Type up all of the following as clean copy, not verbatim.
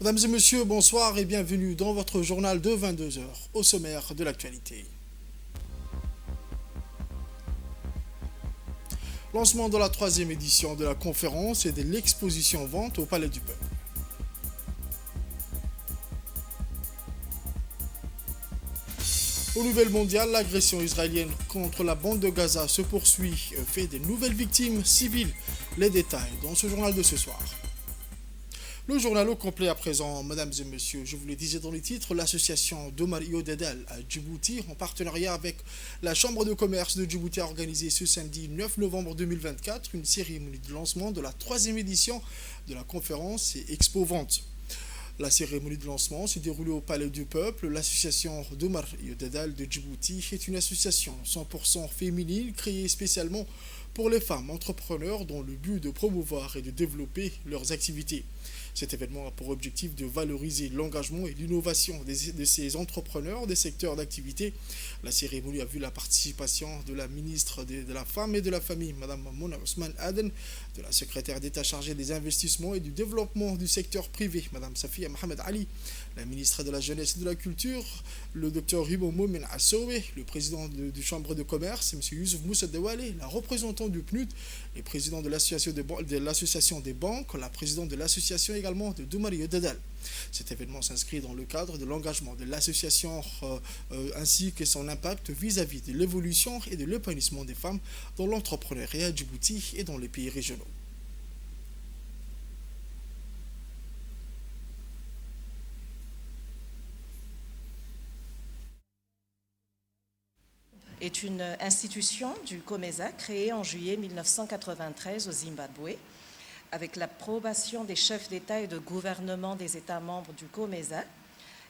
Mesdames et messieurs, bonsoir et bienvenue dans votre journal de 22 heures, au sommaire de l'actualité. Lancement de la troisième édition de la conférence et de l'exposition vente au Palais du Peuple. Aux nouvelles mondiales, l'agression israélienne contre la bande de Gaza se poursuit et fait de nouvelles victimes civiles. Les détails dans ce journal de ce soir. Le journal au complet à présent, mesdames et messieurs. Je vous le disais dans les titres, l'association d'Omar Yodedel à Djibouti, en partenariat avec la Chambre de commerce de Djibouti, a organisé ce samedi 9 novembre 2024 une cérémonie de lancement de la troisième édition de la conférence et Expo Vente. La cérémonie de lancement s'est déroulée au Palais du Peuple. L'association d'Omar Yodedel de Djibouti est une association 100% féminine créée spécialement pour les femmes entrepreneurs dans le but de promouvoir et de développer leurs activités. Cet événement a pour objectif de valoriser l'engagement et l'innovation de ces entrepreneurs des secteurs d'activité. La cérémonie a vu la participation de la ministre de la Femme et de la Famille, Mme Mona Ousmane Aden, de la secrétaire d'État chargée des investissements et du développement du secteur privé, Mme Safia Mohamed Ali, la ministre de la Jeunesse et de la Culture, le Dr Ribo Moumen Assowe, le président du Chambre de commerce, M. Youssouf Moussa Dewale, la représentante du PNUD, le président de l'association des banques, la présidente de l'association également de Omar Yodedel. Cet événement s'inscrit dans le cadre de l'engagement de l'association ainsi que son impact vis-à-vis de l'évolution et de l'épanouissement des femmes dans l'entrepreneuriat à Djibouti et dans les pays régionaux. Est une institution du COMESA créée en juillet 1993 au Zimbabwe avec l'approbation des chefs d'État et de gouvernement des États membres du COMESA.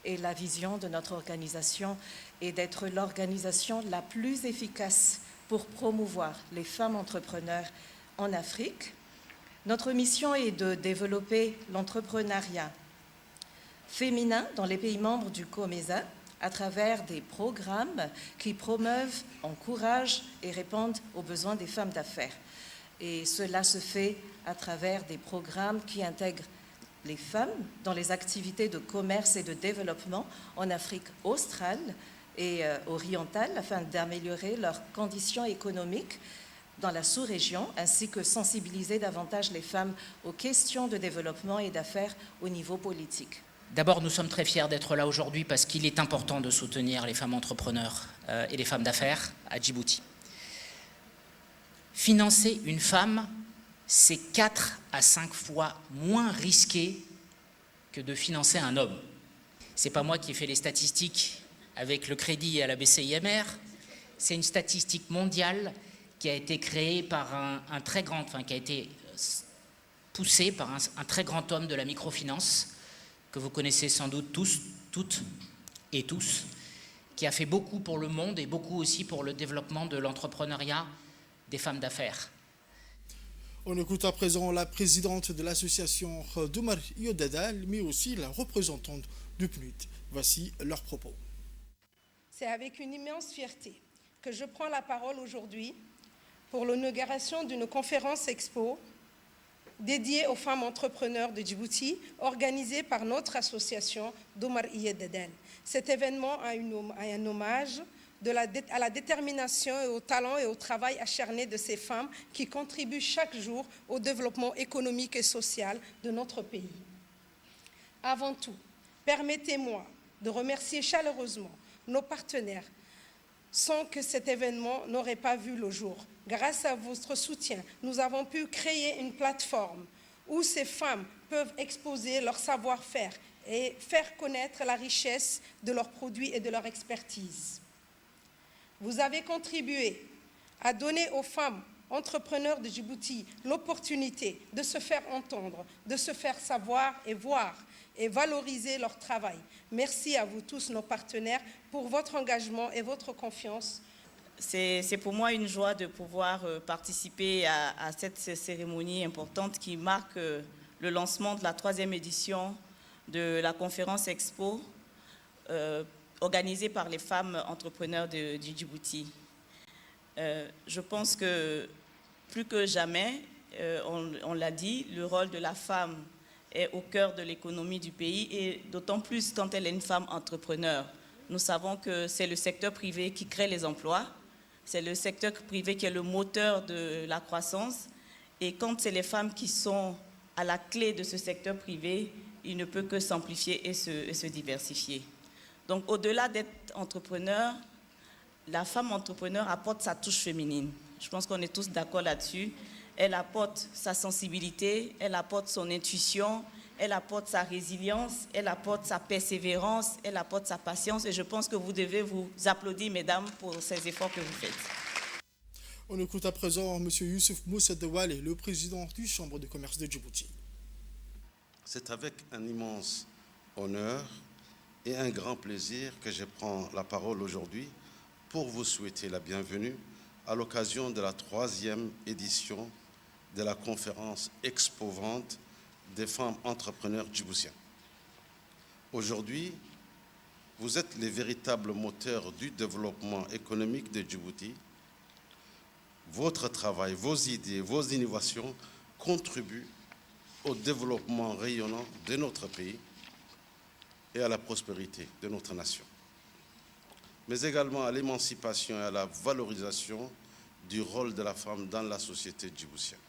Et la vision de notre organisation est d'être l'organisation la plus efficace pour promouvoir les femmes entrepreneurs en Afrique. Notre mission est de développer l'entrepreneuriat féminin dans les pays membres du COMESA à travers des programmes qui promeuvent, encouragent et répondent aux besoins des femmes d'affaires. Et cela se fait à travers des programmes qui intègrent les femmes dans les activités de commerce et de développement en Afrique australe et orientale afin d'améliorer leurs conditions économiques dans la sous-région, ainsi que sensibiliser davantage les femmes aux questions de développement et d'affaires au niveau politique. D'abord, nous sommes très fiers d'être là aujourd'hui parce qu'il est important de soutenir les femmes entrepreneurs et les femmes d'affaires à Djibouti. Financer une femme, c'est 4 à 5 fois moins risqué que de financer un homme. Ce n'est pas moi qui ai fait les statistiques avec le crédit à la BCIMR, c'est une statistique mondiale qui a été créée par un très grand, qui a été poussée par un très grand homme de la microfinance, que vous connaissez sans doute tous, toutes et tous, qui a fait beaucoup pour le monde et beaucoup aussi pour le développement de l'entrepreneuriat des femmes d'affaires. On écoute à présent la présidente de l'association d'Omar Yodedel, mais aussi la représentante du PNUD. Voici leurs propos. C'est avec une immense fierté que je prends la parole aujourd'hui pour l'inauguration d'une conférence expo dédiée aux femmes entrepreneurs de Djibouti, organisée par notre association d'Omar Yodedel. Cet événement a un hommage à la détermination et au talent et au travail acharné de ces femmes qui contribuent chaque jour au développement économique et social de notre pays. Avant tout, permettez-moi de remercier chaleureusement nos partenaires sans que cet événement n'aurait pas vu le jour. Grâce à votre soutien, nous avons pu créer une plateforme où ces femmes peuvent exposer leur savoir-faire et faire connaître la richesse de leurs produits et de leur expertise. Vous avez contribué à donner aux femmes entrepreneurs de Djibouti l'opportunité de se faire entendre, de se faire savoir et voir et valoriser leur travail. Merci à vous tous, nos partenaires, pour votre engagement et votre confiance. C'est pour moi une joie de pouvoir participer à cette cérémonie importante qui marque le lancement de la 3e édition de la conférence Expo organisée par les femmes entrepreneurs du Djibouti. Je pense que plus que jamais, on l'a dit, le rôle de la femme est au cœur de l'économie du pays et d'autant plus quand elle est une femme entrepreneur. Nous savons que c'est le secteur privé qui crée les emplois, c'est le secteur privé qui est le moteur de la croissance et quand c'est les femmes qui sont à la clé de ce secteur privé, il ne peut que s'amplifier et se diversifier. Donc au-delà d'être entrepreneur, la femme entrepreneur apporte sa touche féminine. Je pense qu'on est tous d'accord là-dessus. Elle apporte sa sensibilité, elle apporte son intuition, elle apporte sa résilience, elle apporte sa persévérance, elle apporte sa patience. Et je pense que vous devez vous applaudir, mesdames, pour ces efforts que vous faites. On écoute à présent M. Youssouf Moussa Dewale, le président du Chambre de commerce de Djibouti. C'est avec un immense honneur et un grand plaisir que je prends la parole aujourd'hui pour vous souhaiter la bienvenue à l'occasion de la 3e édition de la conférence Expo-Vente des femmes entrepreneurs djiboutiennes. Aujourd'hui, vous êtes les véritables moteurs du développement économique de Djibouti. Votre travail, vos idées, vos innovations contribuent au développement rayonnant de notre pays et à la prospérité de notre nation, mais également à l'émancipation et à la valorisation du rôle de la femme dans la société djiboutienne.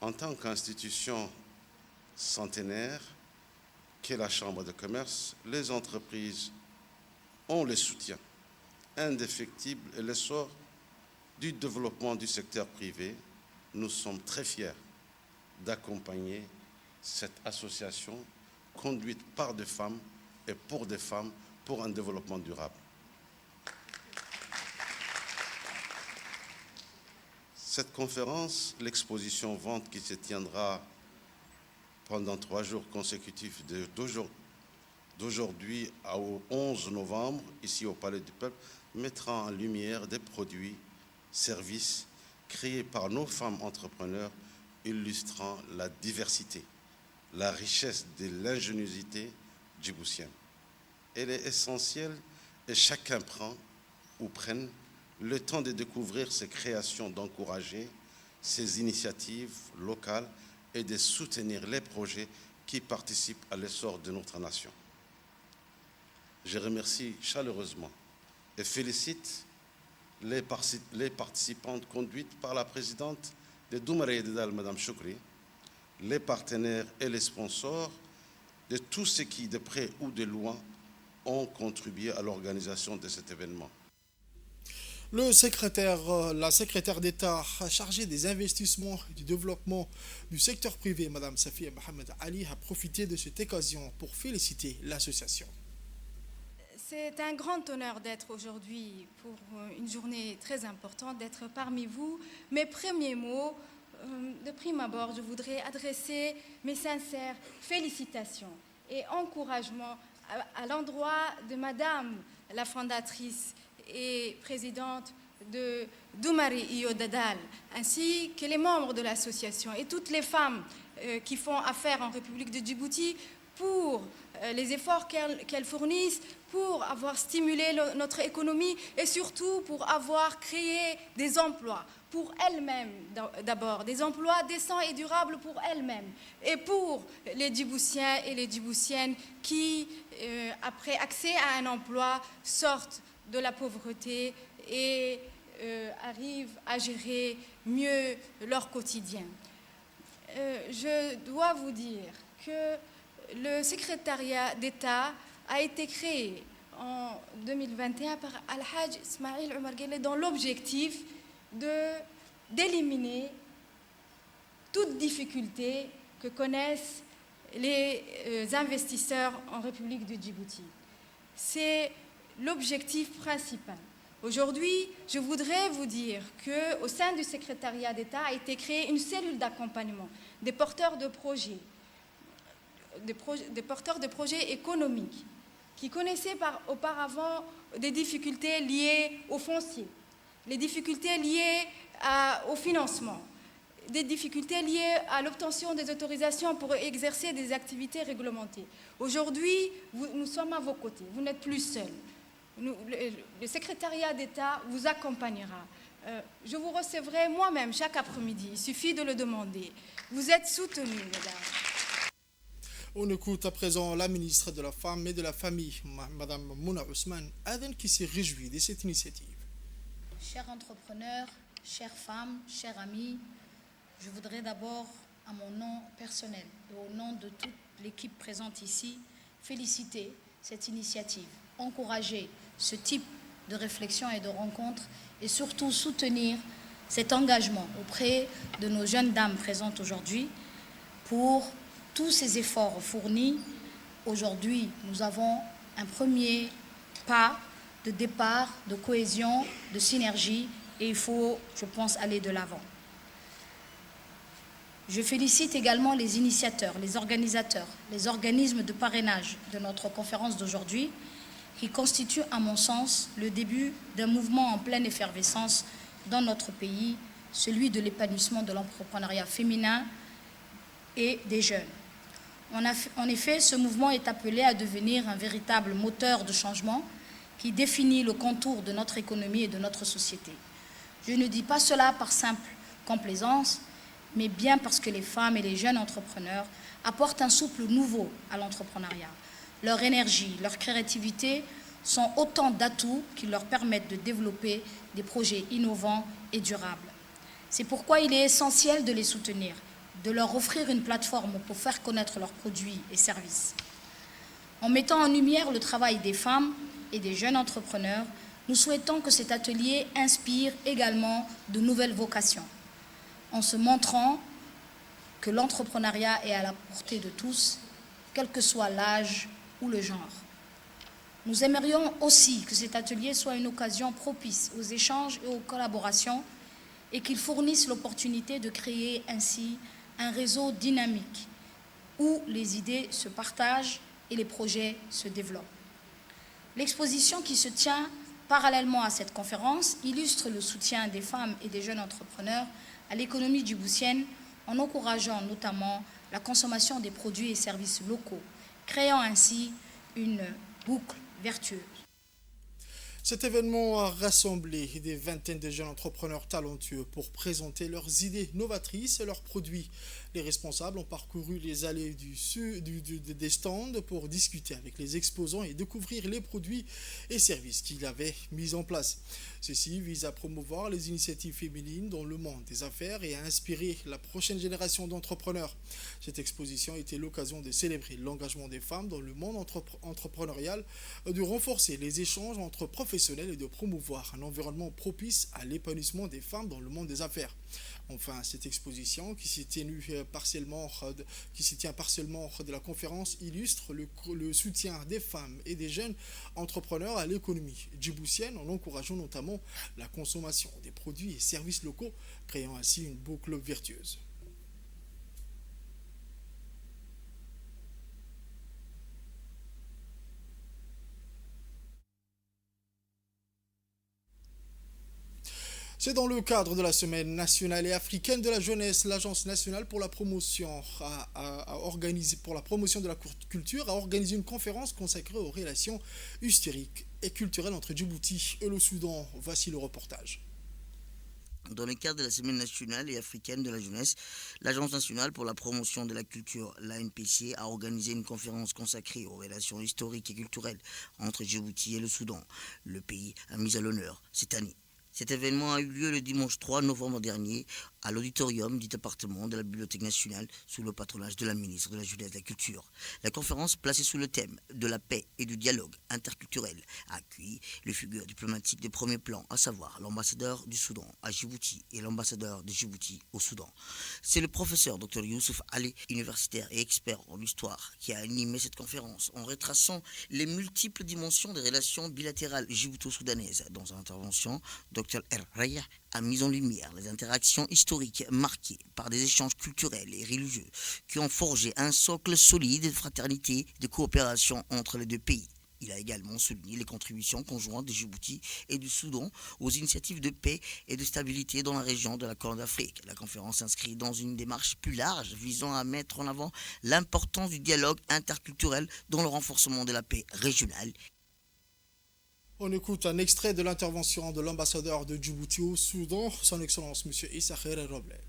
En tant qu'institution centenaire qu'est la Chambre de commerce, les entreprises ont le soutien indéfectible et l'essor du développement du secteur privé. Nous sommes très fiers d'accompagner cette association conduite par des femmes et pour des femmes pour un développement durable. Cette conférence, l'exposition vente qui se tiendra pendant 3 jours consécutifs d'aujourd'hui au 11 novembre, ici au Palais du Peuple, mettra en lumière des produits, services créés par nos femmes entrepreneurs, illustrant la diversité, la richesse de l'ingéniosité djiboutienne. Elle est essentielle et chacun prend ou prenne le temps de découvrir ces créations, d'encourager ces initiatives locales et de soutenir les projets qui participent à l'essor de notre nation. Je remercie chaleureusement et félicite les participantes conduites par la présidente de Doumare et Dedal, Mme Choukri, les partenaires et les sponsors de tous ceux qui, de près ou de loin, ont contribué à l'organisation de cet événement. La secrétaire d'État chargée des investissements et du développement du secteur privé, Mme Safia Mohamed Ali, a profité de cette occasion pour féliciter l'association. C'est un grand honneur d'être aujourd'hui pour une journée très importante, d'être parmi vous. Mes premiers mots, de prime abord, je voudrais adresser mes sincères félicitations et encouragements à l'endroit de Madame la fondatrice et présidente de Doumare Iyo Dadal, ainsi que les membres de l'association et toutes les femmes qui font affaire en République de Djibouti pour les efforts qu'elles fournissent pour avoir stimulé notre économie et surtout pour avoir créé des emplois pour elles-mêmes d'abord, des emplois décents et durables pour elles-mêmes et pour les Djiboutiens et les Djiboutiennes qui, après accès à un emploi, sortent de la pauvreté et arrivent à gérer mieux leur quotidien. Je dois vous dire que le secrétariat d'État a été créé en 2021 par Al-Hajj Ismail Omar Guelleh dans l'objectif d'éliminer toute difficulté que connaissent les investisseurs en République de Djibouti. C'est l'objectif principal. Aujourd'hui, je voudrais vous dire qu'au sein du secrétariat d'État a été créée une cellule d'accompagnement des porteurs de projets, des porteurs de projets économiques qui connaissaient auparavant des difficultés liées au foncier, les difficultés liées au financement, des difficultés liées à l'obtention des autorisations pour exercer des activités réglementées. Aujourd'hui, nous sommes à vos côtés, vous n'êtes plus seuls. Le secrétariat d'État vous accompagnera Je vous recevrai moi-même chaque après-midi. Il suffit de le demander. Vous êtes soutenus, mesdames. On écoute à présent la ministre de la Femme et de la Famille, Madame Mouna Ousmane Aden, qui s'est réjouie de cette initiative. Chers entrepreneurs, chères femmes, chers amis, je voudrais d'abord, à mon nom personnel et au nom de toute l'équipe présente ici, féliciter cette initiative, encourager ce type de réflexion et de rencontre et surtout soutenir cet engagement auprès de nos jeunes dames présentes aujourd'hui pour tous ces efforts fournis. Aujourd'hui, nous avons un premier pas de départ, de cohésion, de synergie et il faut, je pense, aller de l'avant. Je félicite également les initiateurs, les organisateurs, les organismes de parrainage de notre conférence d'aujourd'hui qui constituent, à mon sens, le début d'un mouvement en pleine effervescence dans notre pays, celui de l'épanouissement de l'entrepreneuriat féminin et des jeunes. En effet, ce mouvement est appelé à devenir un véritable moteur de changement qui définit le contour de notre économie et de notre société. Je ne dis pas cela par simple complaisance, mais bien parce que les femmes et les jeunes entrepreneurs apportent un souffle nouveau à l'entrepreneuriat. Leur énergie, leur créativité sont autant d'atouts qui leur permettent de développer des projets innovants et durables. C'est pourquoi il est essentiel de les soutenir, de leur offrir une plateforme pour faire connaître leurs produits et services. En mettant en lumière le travail des femmes et des jeunes entrepreneurs, nous souhaitons que cet atelier inspire également de nouvelles vocations, en se montrant que l'entrepreneuriat est à la portée de tous, quel que soit l'âge ou le genre. Nous aimerions aussi que cet atelier soit une occasion propice aux échanges et aux collaborations et qu'il fournisse l'opportunité de créer ainsi un réseau dynamique où les idées se partagent et les projets se développent. L'exposition qui se tient parallèlement à cette conférence illustre le soutien des femmes et des jeunes entrepreneurs à l'économie djiboutienne en encourageant notamment la consommation des produits et services locaux, créant ainsi une boucle vertueuse. Cet événement a rassemblé des vingtaines de jeunes entrepreneurs talentueux pour présenter leurs idées novatrices et leurs produits. Les responsables ont parcouru les allées des stands pour discuter avec les exposants et découvrir les produits et services qu'ils avaient mis en place. Ceci vise à promouvoir les initiatives féminines dans le monde des affaires et à inspirer la prochaine génération d'entrepreneurs. Cette exposition était l'occasion de célébrer l'engagement des femmes dans le monde entrepreneurial, de renforcer les échanges entre professionnels et de promouvoir un environnement propice à l'épanouissement des femmes dans le monde des affaires. Enfin, cette exposition qui s'y tient partiellement de la conférence illustre le soutien des femmes et des jeunes entrepreneurs à l'économie djiboutienne en encourageant notamment la consommation des produits et services locaux, créant ainsi une boucle vertueuse. C'est dans le cadre de la Semaine nationale et africaine de la jeunesse, l'Agence nationale pour la promotion de la culture a organisé une conférence consacrée aux relations historiques et culturelles entre Djibouti et le Soudan. Voici le reportage. Dans le cadre de la Semaine nationale et africaine de la jeunesse, l'Agence nationale pour la promotion de la culture, l'ANPC, a organisé une conférence consacrée aux relations historiques et culturelles entre Djibouti et le Soudan. Le pays a mis à l'honneur cette année. Cet événement a eu lieu le dimanche 3 novembre dernier à l'auditorium du département de la Bibliothèque nationale sous le patronage de la ministre de la Jeunesse et de la Culture. La conférence, placée sous le thème de la paix et du dialogue interculturel, a accueilli les figures diplomatiques de premier plan, à savoir l'ambassadeur du Soudan à Djibouti et l'ambassadeur de Djibouti au Soudan. C'est le professeur Dr Youssouf Ali, universitaire et expert en histoire, qui a animé cette conférence en retraçant les multiples dimensions des relations bilatérales djibouto-soudanaises. Dans son intervention, Dr Raya a mis en lumière les interactions historiques marquées par des échanges culturels et religieux qui ont forgé un socle solide de fraternité et de coopération entre les deux pays. Il a également souligné les contributions conjointes de Djibouti et du Soudan aux initiatives de paix et de stabilité dans la région de la Corne d'Afrique. La conférence s'inscrit dans une démarche plus large visant à mettre en avant l'importance du dialogue interculturel dans le renforcement de la paix régionale. On écoute un extrait de l'intervention de l'ambassadeur de Djibouti au Soudan, son Excellence M. Issa Khair Roble.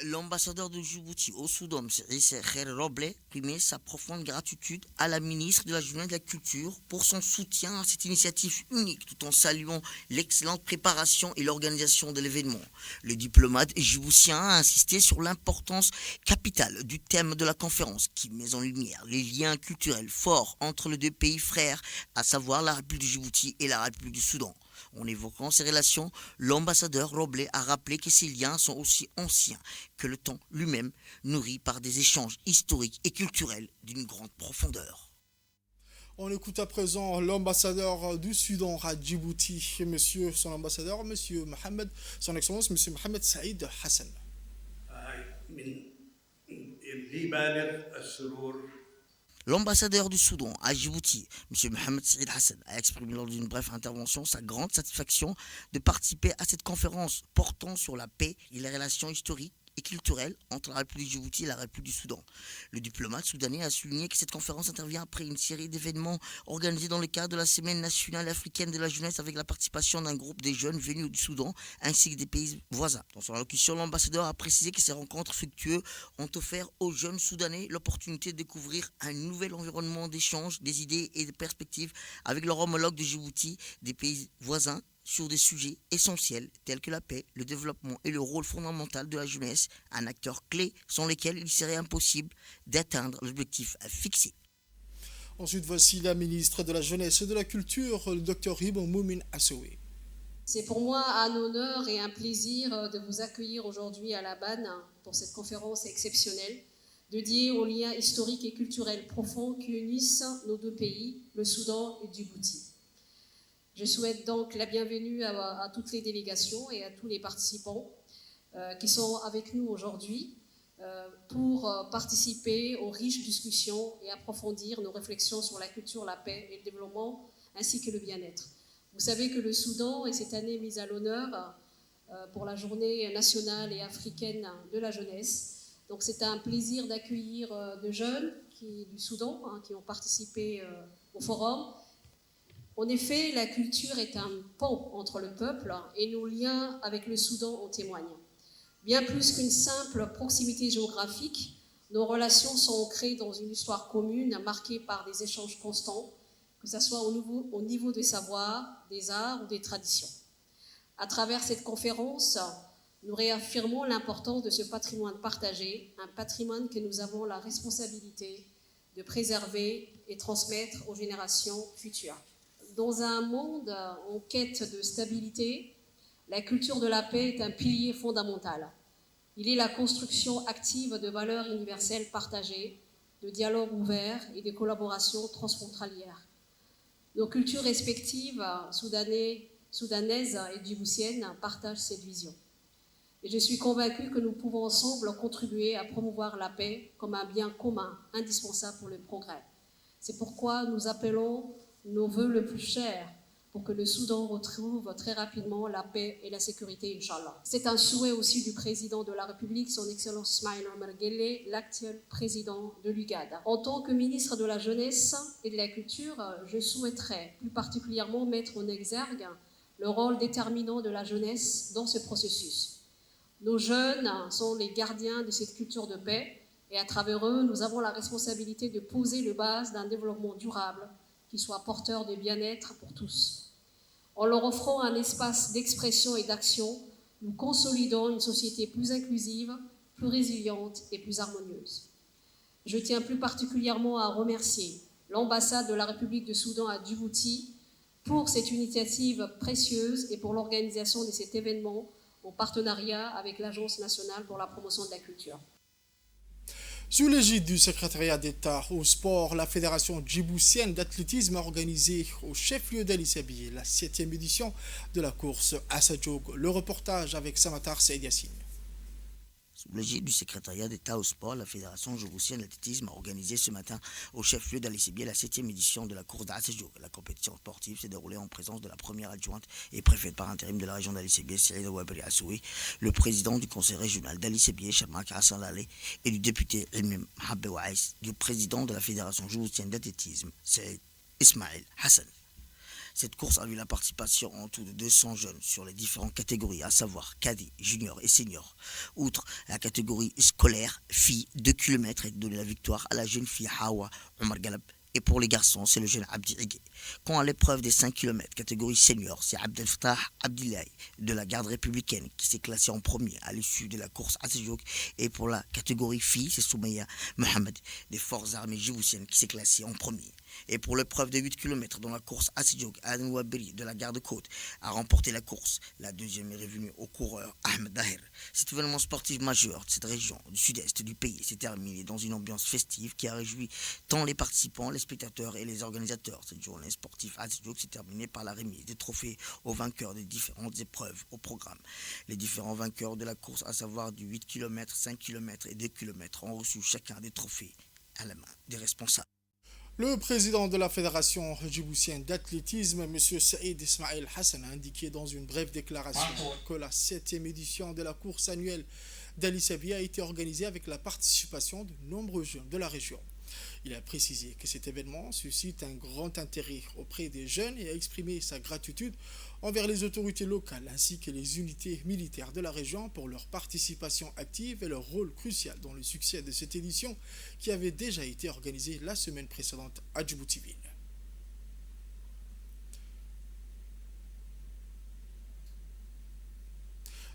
L'ambassadeur de Djibouti au Soudan, M. Issa Khair Roble, exprimait sa profonde gratitude à la ministre de la Jeunesse et de la Culture pour son soutien à cette initiative unique, tout en saluant l'excellente préparation et l'organisation de l'événement. Le diplomate djiboutien a insisté sur l'importance capitale du thème de la conférence, qui met en lumière les liens culturels forts entre les deux pays frères, à savoir la République de Djibouti et la République du Soudan. En évoquant ces relations, l'ambassadeur Roble a rappelé que ces liens sont aussi anciens que le temps lui-même, nourris par des échanges historiques et culturels d'une grande profondeur. On écoute à présent l'ambassadeur du Soudan à Djibouti, son ambassadeur, monsieur Mohamed, son Excellence, monsieur Mohamed Saïd Hassan. L'ambassadeur du Soudan à Djibouti, M. Mohamed Saïd Hassan, a exprimé lors d'une brève intervention sa grande satisfaction de participer à cette conférence portant sur la paix et les relations historiques et culturelle entre la République de Djibouti et la République du Soudan. Le diplomate soudanais a souligné que cette conférence intervient après une série d'événements organisés dans le cadre de la Semaine nationale africaine de la jeunesse avec la participation d'un groupe de jeunes venus du Soudan ainsi que des pays voisins. Dans son allocution, l'ambassadeur a précisé que ces rencontres fructueuses ont offert aux jeunes Soudanais l'opportunité de découvrir un nouvel environnement d'échange, des idées et des perspectives avec leurs homologues de Djibouti, des pays voisins, sur des sujets essentiels tels que la paix, le développement et le rôle fondamental de la jeunesse, un acteur clé sans lequel il serait impossible d'atteindre l'objectif fixé. Ensuite, voici la ministre de la Jeunesse et de la Culture, le Dr Ibn Moumin Assoé. C'est pour moi un honneur et un plaisir de vous accueillir aujourd'hui à La Banne pour cette conférence exceptionnelle dédiée aux liens historiques et culturels profonds qui unissent nos deux pays, le Soudan et Djibouti. Je souhaite donc la bienvenue à toutes les délégations et à tous les participants qui sont avec nous aujourd'hui pour participer aux riches discussions et approfondir nos réflexions sur la culture, la paix et le développement, ainsi que le bien-être. Vous savez que le Soudan est cette année mis à l'honneur pour la journée nationale et africaine de la jeunesse. Donc c'est un plaisir d'accueillir de jeunes du Soudan qui ont participé au forum. En effet, la culture est un pont entre le peuple et nos liens avec le Soudan en témoignent. Bien plus qu'une simple proximité géographique, nos relations sont ancrées dans une histoire commune marquée par des échanges constants, que ce soit au niveau des savoirs, des arts ou des traditions. À travers cette conférence, nous réaffirmons l'importance de ce patrimoine partagé, un patrimoine que nous avons la responsabilité de préserver et transmettre aux générations futures. Dans un monde en quête de stabilité, la culture de la paix est un pilier fondamental. Il est la construction active de valeurs universelles partagées, de dialogues ouverts et de collaborations transfrontalières. Nos cultures respectives, soudanaises et djiboutiennes, partagent cette vision. Et je suis convaincue que nous pouvons ensemble contribuer à promouvoir la paix comme un bien commun indispensable pour le progrès. C'est pourquoi nous appelons nos vœux le plus chers pour que le Soudan retrouve très rapidement la paix et la sécurité, Inch'Allah. C'est un souhait aussi du président de la République, son Excellence Ismaïl Omar Guelleh, l'actuel président de l'UGAD. En tant que ministre de la Jeunesse et de la Culture, je souhaiterais plus particulièrement mettre en exergue le rôle déterminant de la jeunesse dans ce processus. Nos jeunes sont les gardiens de cette culture de paix et à travers eux, nous avons la responsabilité de poser les bases d'un développement durable qui soit porteur de bien-être pour tous. En leur offrant un espace d'expression et d'action, nous consolidons une société plus inclusive, plus résiliente et plus harmonieuse. Je tiens plus particulièrement à remercier l'ambassade de la République du Soudan à Djibouti pour cette initiative précieuse et pour l'organisation de cet événement en partenariat avec l'Agence nationale pour la promotion de la culture. Sous l'égide du secrétariat d'État au sport, la Fédération djiboutienne d'athlétisme a organisé au chef-lieu d'Ali Sabieh la 7e édition de la course à Sadjoug. Le reportage avec Samatar Saïd Yassine. Sous l'égide du secrétariat d'État au sport, la Fédération djiboutienne d'athlétisme a organisé ce matin au chef-lieu d'Ali Sébié la 7e édition de la course d'Assejouk. La compétition sportive s'est déroulée en présence de la première adjointe et préfète par intérim de la région d'Ali Sébié, Saïda Ouabri Assoui, le président du conseil régional d'Ali Sébié, Chamak Hassan Laleh, et du député Ilmi Mahabbe Ouaïs, du président de la Fédération djiboutienne d'athlétisme, Saïd Ismail Hassan. Cette course a vu la participation en tout de 200 jeunes sur les différentes catégories, à savoir cadet, junior et senior. Outre la catégorie scolaire, filles, 2 km, et donné la victoire à la jeune fille Hawa Omar Galab. Et pour les garçons, c'est le jeune Abdi Higué. Quand à l'épreuve des 5 km, catégorie senior, c'est Abdel Fattah Abdillahi de la garde républicaine qui s'est classé en premier à l'issue de la course à Assejouk. Et pour la catégorie filles, c'est Soumeya Mohamed des forces armées djiboutiennes qui s'est classé en premier. Et pour l'épreuve de 8 km dans la course à Assejouk, Aden Ouabri de la garde-côte a remporté la course. La deuxième est revenue au coureur Ahmed Daher. Cet événement sportif majeur de cette région du sud-est du pays s'est terminé dans une ambiance festive qui a réjoui tant les participants, les spectateurs et les organisateurs. Cette journée sportive à Assejouk s'est terminée par la remise des trophées aux vainqueurs des différentes épreuves au programme. Les différents vainqueurs de la course, à savoir du 8 km, 5 km et 2 km, ont reçu chacun des trophées à la main des responsables. Le président de la Fédération djiboutienne d'athlétisme, M. Saïd Ismail Hassan, a indiqué dans une brève déclaration que la 7e édition de la course annuelle d'Ali Sébié a été organisée avec la participation de nombreux jeunes de la région. Il a précisé que cet événement suscite un grand intérêt auprès des jeunes et a exprimé sa gratitude envers les autorités locales ainsi que les unités militaires de la région pour leur participation active et leur rôle crucial dans le succès de cette édition qui avait déjà été organisée la semaine précédente à Djibouti-Ville.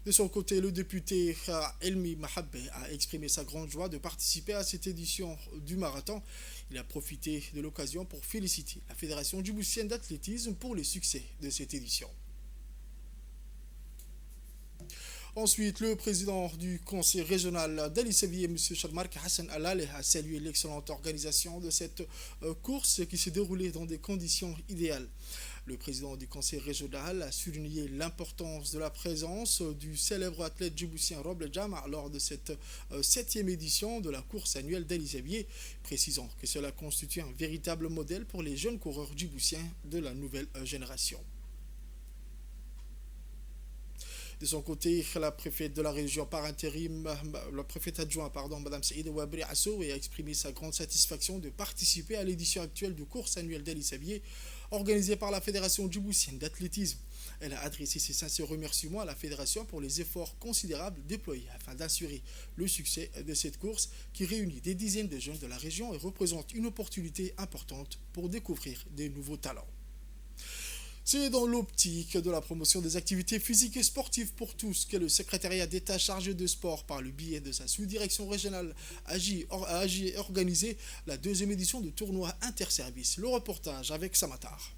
De son côté, le député Ilmi Mahabbe a exprimé sa grande joie de participer à cette édition du marathon. Il a profité de l'occasion pour féliciter la Fédération djiboutienne d'athlétisme pour les succès de cette édition. Ensuite, le président du conseil régional d'Ali Sébié, M. Chamak Hassan Laleh, a salué l'excellente organisation de cette course qui s'est déroulée dans des conditions idéales. Le président du conseil régional a souligné l'importance de la présence du célèbre athlète djiboutien Roble Jama lors de cette 7e édition de la course annuelle d'Ali Sébié, précisant que cela constitue un véritable modèle pour les jeunes coureurs djiboutiens de la nouvelle génération. De son côté, la préfète de la région par intérim, la préfète adjointe, Mme Saïda Ouabri Assoui, a exprimé sa grande satisfaction de participer à l'édition actuelle de course annuelle d'Ali Sébié, organisée par la Fédération djiboutienne d'athlétisme. Elle a adressé ses sincères remerciements à la Fédération pour les efforts considérables déployés afin d'assurer le succès de cette course qui réunit des dizaines de jeunes de la région et représente une opportunité importante pour découvrir des nouveaux talents. C'est dans l'optique de la promotion des activités physiques et sportives pour tous que le secrétariat d'État chargé de sport, par le biais de sa sous-direction régionale, a organisé la 2e édition du tournoi interservices. Le reportage avec Samatar.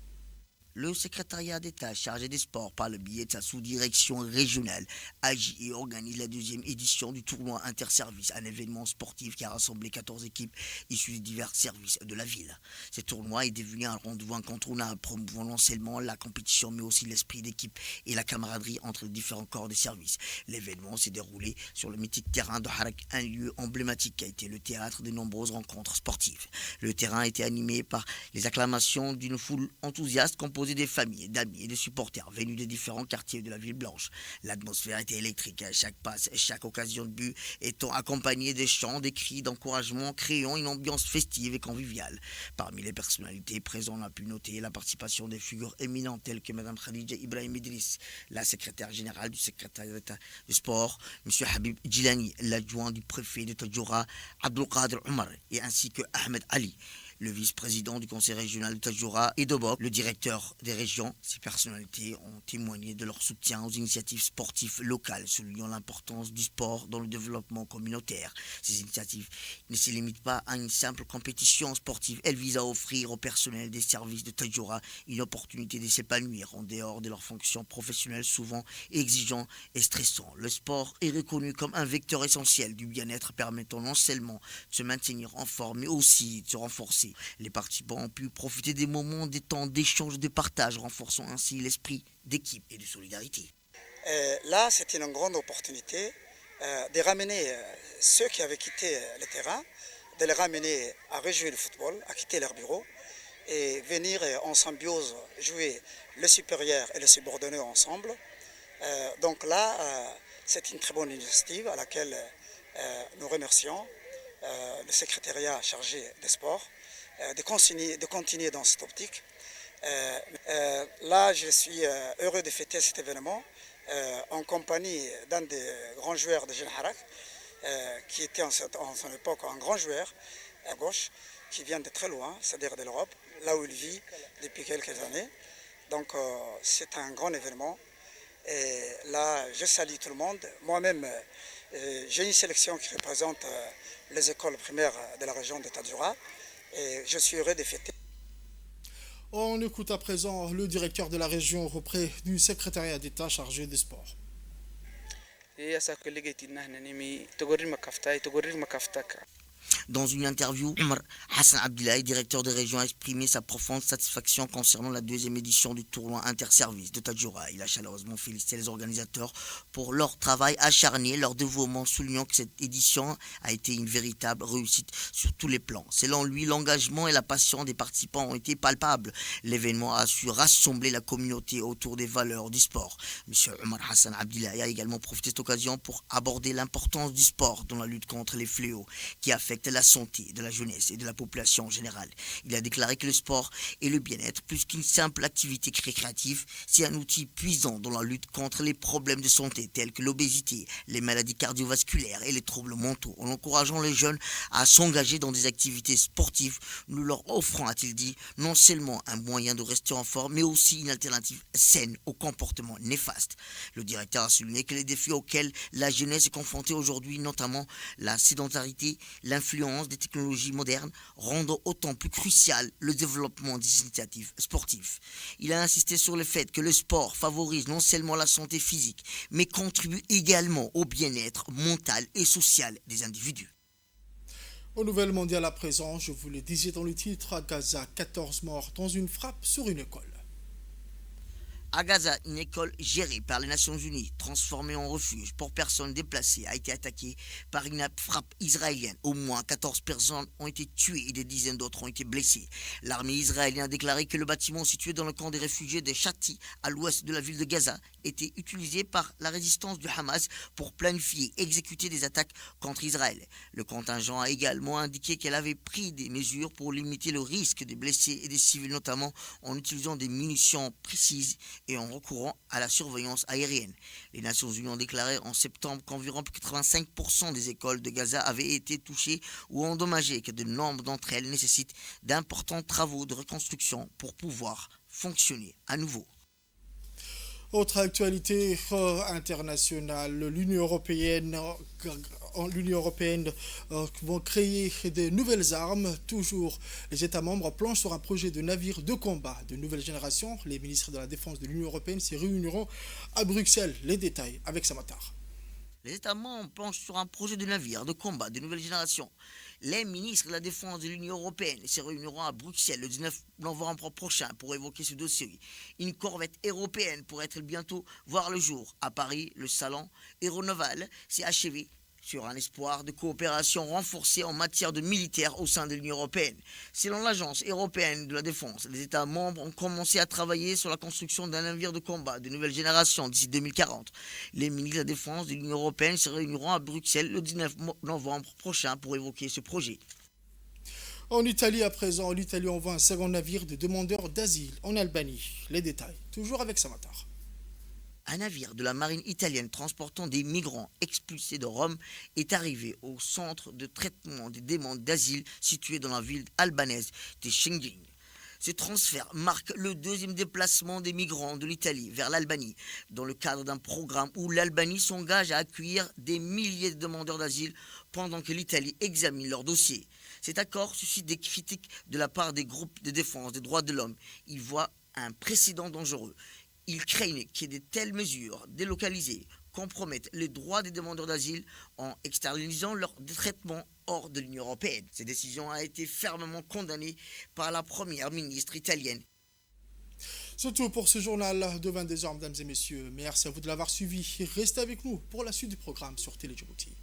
Le secrétariat d'État chargé des sports, par le biais de sa sous-direction régionale, agit et organise la 2e édition du tournoi interservice, un événement sportif qui a rassemblé 14 équipes issues des divers services de la ville. Ce tournoi est devenu un rendez-vous incontournable, promouvant non seulement la compétition, mais aussi l'esprit d'équipe et la camaraderie entre les différents corps des services. L'événement s'est déroulé sur le mythique terrain de Harak, un lieu emblématique qui a été le théâtre de nombreuses rencontres sportives. Le terrain a été animé par les acclamations d'une foule enthousiaste composée des familles, d'amis et de supporters venus des différents quartiers de la ville blanche. L'atmosphère était électrique à chaque passe, chaque occasion de but étant accompagnée des chants, des cris d'encouragement, créant une ambiance festive et conviviale. Parmi les personnalités présentes, on a pu noter la participation des figures éminentes telles que Mme Khadija Ibrahim Idriss, la secrétaire générale du secrétariat d'État du sport, M. Habib Djilani, l'adjoint du préfet de Tadjoura, Abdelkader Omar, et ainsi que Ahmed Ali, le vice-président du conseil régional de Tadjoura, et Dobok, le directeur des régions. Ces personnalités ont témoigné de leur soutien aux initiatives sportives locales, soulignant l'importance du sport dans le développement communautaire. Ces initiatives ne se limitent pas à une simple compétition sportive. Elles visent à offrir au personnel des services de Tadjoura une opportunité de s'épanouir en dehors de leurs fonctions professionnelles souvent exigeantes et stressantes. Le sport est reconnu comme un vecteur essentiel du bien-être, permettant non seulement de se maintenir en forme, mais aussi de se renforcer. Les participants ont pu profiter des moments, des temps d'échange, de partage, renforçant ainsi l'esprit d'équipe et de solidarité. Là, c'était une grande opportunité de ramener ceux qui avaient quitté le terrain, de les ramener à rejouer le football, à quitter leur bureau et venir en symbiose jouer le supérieur et le subordonné ensemble. Donc là, c'est une très bonne initiative à laquelle nous remercions le secrétariat chargé des sports de continuer dans cette optique. Là, je suis heureux de fêter cet événement en compagnie d'un des grands joueurs de Jeune Harak, qui était en son époque un grand joueur à gauche, qui vient de très loin, c'est-à-dire de l'Europe, là où il vit depuis quelques années. Donc c'est un grand événement. Et là, je salue tout le monde. Moi-même, j'ai une sélection qui représente les écoles primaires de la région de Tadjoura. Et je suis heureux de fêter. On écoute à présent le directeur de la région auprès du secrétariat d'État chargé des sports. Dans une interview, Omar Hassan Abdillahi, directeur de région, a exprimé sa profonde satisfaction concernant la deuxième édition du tournoi interservice de Tadjoura. Il a chaleureusement félicité les organisateurs pour leur travail acharné, leur dévouement, soulignant que cette édition a été une véritable réussite sur tous les plans. Selon lui, l'engagement et la passion des participants ont été palpables. L'événement a su rassembler la communauté autour des valeurs du sport. M. Omar Hassan Abdillahi a également profité de cette occasion pour aborder l'importance du sport dans la lutte contre les fléaux qui affectent la santé de la jeunesse et de la population en général. Il a déclaré que le sport et le bien-être, plus qu'une simple activité récréative, c'est un outil puissant dans la lutte contre les problèmes de santé tels que l'obésité, les maladies cardiovasculaires et les troubles mentaux, en encourageant les jeunes à s'engager dans des activités sportives, nous leur offrant, a-t-il dit, non seulement un moyen de rester en forme, mais aussi une alternative saine au comportement néfaste. Le directeur a souligné que les défis auxquels la jeunesse est confrontée aujourd'hui, notamment la sédentarité, l'influence des technologies modernes, rendant autant plus crucial le développement des initiatives sportives. Il a insisté sur le fait que le sport favorise non seulement la santé physique, mais contribue également au bien-être mental et social des individus. Aux nouvelles mondiales à présent, je vous le disais dans le titre, à Gaza, 14 morts dans une frappe sur une école. À Gaza, une école gérée par les Nations Unies, transformée en refuge pour personnes déplacées, a été attaquée par une frappe israélienne. Au moins 14 personnes ont été tuées et des dizaines d'autres ont été blessées. L'armée israélienne a déclaré que le bâtiment situé dans le camp des réfugiés de Shati, à l'ouest de la ville de Gaza, était utilisé par la résistance du Hamas pour planifier et exécuter des attaques contre Israël. Le contingent a également indiqué qu'elle avait pris des mesures pour limiter le risque des blessés et des civils, notamment en utilisant des munitions précises et en recourant à la surveillance aérienne. Les Nations Unies ont déclaré en septembre qu'environ 85% des écoles de Gaza avaient été touchées ou endommagées, que de nombre d'entre elles nécessitent d'importants travaux de reconstruction pour pouvoir fonctionner à nouveau. Autre actualité internationale, l'Union européenne vont créer de nouvelles armes. Toujours, les États membres planchent sur un projet de navire de combat de nouvelle génération. Les ministres de la Défense de l'Union européenne se réuniront à Bruxelles. Les détails avec Samatar. Les États membres planchent sur un projet de navire de combat de nouvelle génération. Les ministres de la Défense de l'Union européenne se réuniront à Bruxelles le 19 novembre prochain pour évoquer ce dossier. Une corvette européenne pourrait bientôt voir le jour. À Paris, le salon aéronaval s'est achevé sur un espoir de coopération renforcée en matière de militaire au sein de l'Union européenne. Selon l'Agence européenne de la défense, les États membres ont commencé à travailler sur la construction d'un navire de combat de nouvelle génération d'ici 2040. Les ministres de la défense de l'Union européenne se réuniront à Bruxelles le 19 novembre prochain pour évoquer ce projet. En Italie à présent, l'Italie envoie un second navire de demandeurs d'asile en Albanie. Les détails, toujours avec Samatar. Un navire de la marine italienne transportant des migrants expulsés de Rome est arrivé au centre de traitement des demandes d'asile situé dans la ville albanaise de Schengen. Ce transfert marque le deuxième déplacement des migrants de l'Italie vers l'Albanie, dans le cadre d'un programme où l'Albanie s'engage à accueillir des milliers de demandeurs d'asile pendant que l'Italie examine leur dossier. Cet accord suscite des critiques de la part des groupes de défense des droits de l'homme. Ils voient un précédent dangereux. Ils craignent que de telles mesures délocalisées compromettent les droits des demandeurs d'asile en externalisant leur traitement hors de l'Union européenne. Cette décision a été fermement condamnée par la première ministre italienne. C'est tout pour ce journal de 22h, mesdames et messieurs. Merci à vous de l'avoir suivi. Restez avec nous pour la suite du programme sur Télé Djibouti.